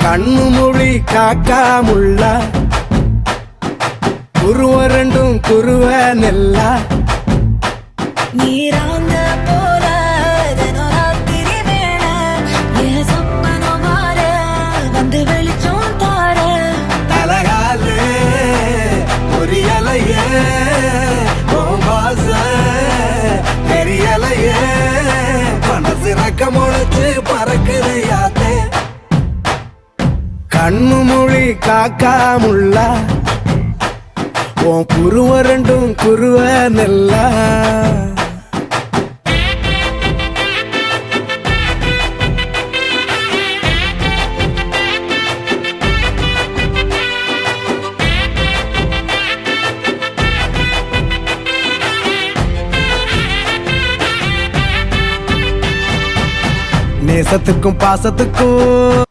கண்ணு மொழி காக்காமுள்ள குருவ ரெண்டும் குருவ நெல்லா நீராங்க போல தினராத்திரி வேண என் சொப்பனம் மாற வந்து வெளிச்சம் தார தலகாலே பொரியலையே பாச பெரியலையே மனசு ரக்க முளைச்சு பறக்குது யாத்தே கண்ணு மொழி காக்காமுள்ள உன் குருவ ரெண்டும் குருவ நெல்லா நேசத்துக்கும் பாசத்துக்கும்